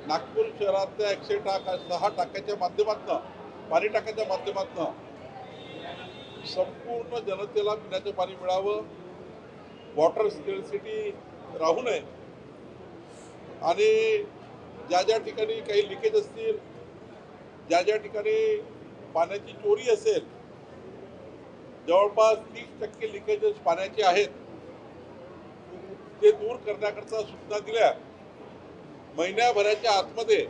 नागपूर शहरातल्या 106 टाक्याच्या माध्यमातून पाणी टाक्याच्या माध्यमातून संपूर्ण जनतेला पिण्याचं पाणी मिळावं, वॉटर स्कॅर्सिटी राहू नये आणि ज्या ज्या ठिकाणी काही लिकेज असतील, ज्या ज्या ठिकाणी पाण्याची चोरी असेल, जवळपास 30% लिकेजेस पाण्याचे आहेत, ते दूर करण्याकरता सूचना दिल्या। महिन्याभराच्या आतमध्ये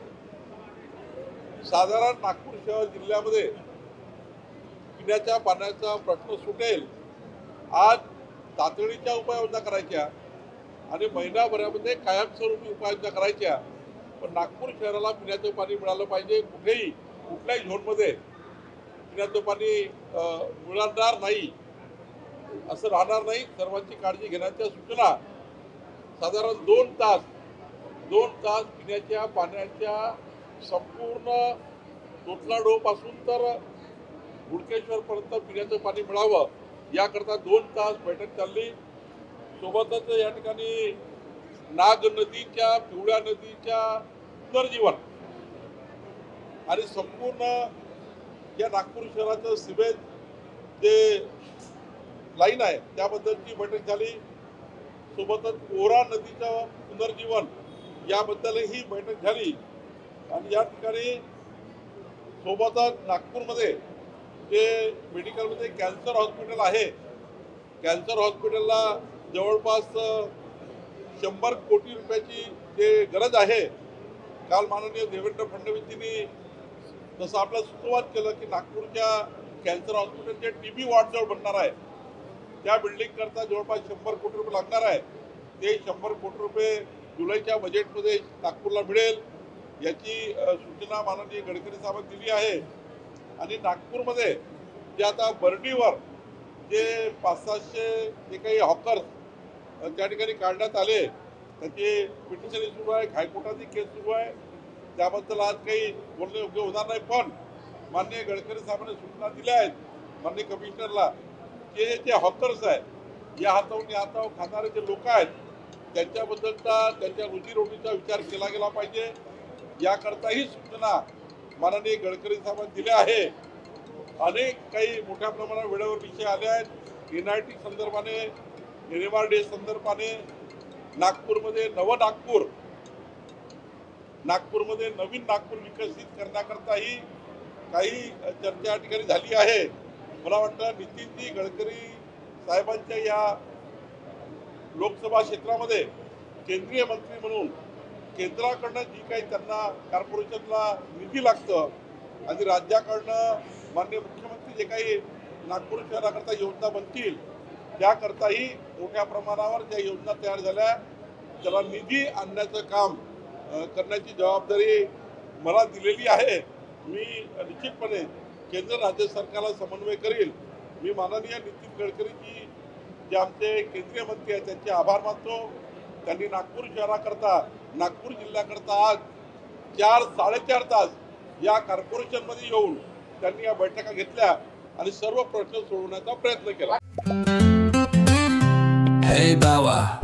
साधारण नागपूर शहर जिल्ह्यामध्ये पिण्याच्या पाण्याचा प्रश्न सुटेल। आज तातडीच्या उपाययोजना करायच्या आणि महिन्याभरामध्ये कायमस्वरूपी उपाययोजना करायच्या। पण नागपूर शहराला पिण्याचं पाणी मिळालं पाहिजे। कुठेही कुठल्याही झोनमध्ये पिण्याचं पाणी मिळणार नाही असं राहणार नाही। सर्वांची काळजी घेण्याच्या सूचना। साधारण 2 तास पिण्याच्या पाण्याच्या संपूर्ण तोतलाडो पासून तर गुडकेश्वर पर्यंत पिण्याचं पाणी मिळावं याकरता 2 तास बैठक चालली। सोबतच या ठिकाणी नाग नदीच्या, पिवळ्या नदीच्या पुनर्जीवन आणि संपूर्ण या नागपूर शहराचं सिवेज जे लाईन आहे त्याबद्दलची बैठक झाली। सोबतच कोरा नदीचं पुनर्जीवन याबद्दलही बैठक झाली आणि या ठिकाणी सोबतच नागपूरमध्ये जे मेडिकलमध्ये कॅन्सर हॉस्पिटल आहे, कॅन्सर हॉस्पिटलला जवळपास 100 कोटी रुपयाची जे गरज आहे। काल माननीय देवेंद्र फडणवीसजींनी जसं आपलं सुरुवात केलं की नागपूरच्या कॅन्सर हॉस्पिटलचे टीबी वॉर्ड जवळ बनणार आहे, त्या बिल्डिंग करता जवळपास 100 कोटी रुपये लागणार आहे। ते 100 कोटी रुपये जुलैच्या बजेटमध्ये नागपूरला मिळेल याची सूचना माननीय गडकरी साहेबांनी दिली आहे। आणि नागपूरमध्ये जे आता बर्डीवर जे 500-600 जे काही हॉकर्स त्या ठिकाणी काढण्यात आले त्याची पिटिशन सुरू आहे, हायकोर्टाची केस सुरू आहे। त्याबद्दल आज काही बोलणे योग्य होणार नाही, पण माननीय गडकरी साहेबांनी सूचना दिल्या आहेत माननीय कमिशनरला की जे हॉकर्स आहेत, या हातावरून या हातावर खाणारे जे लोक आहेत त्यांच्याबद्दलचा त्यांच्या रोजीरोटीचा विचार केला गेला पाहिजे। याकरताही सूचना माननीय गडकरी साहेबांनी दिल्या आहे। अनेक काही मोठ्या प्रमाणात वेळेवर विषय आले आहेत। NIT संदर्भाने, NMRD संदर्भाने नागपूरमध्ये नागपूरमध्ये नवीन नागपूर विकसित करण्याकरताही काही चर्चा या ठिकाणी झाली आहे। मला वाटतं नितीनजी गडकरी साहेबांच्या या लोकसभा क्षेत्रामध्ये केंद्रीय मंत्री म्हणून केंद्राकडनं जी काही त्यांना कॉर्पोरेशनला निधी लागतं आणि राज्याकडनं माननीय मुख्यमंत्री जे काही नागपूर शहराकरता योजना बनतील त्याकरताही मोठ्या प्रमाणावर ज्या योजना तयार झाल्या त्याला निधी आणण्याचं काम करण्याची जबाबदारी मला दिलेली आहे। मी निश्चितपणे केंद्र राज्य सरकारला समन्वय करील। मी माननीय नितीन गडकरीजी जे आमचे केंद्रीय मंत्री आहेत त्यांचे आभार मानतो। त्यांनी नागपूर शहराकरता, नागपूर जिल्ह्याकरता आज 4-4.5 तास या कॉर्पोरेशनमध्ये येऊन त्यांनी या बैठका घेतल्या आणि सर्व प्रश्न सोडवण्याचा प्रयत्न केला। Hey Bawa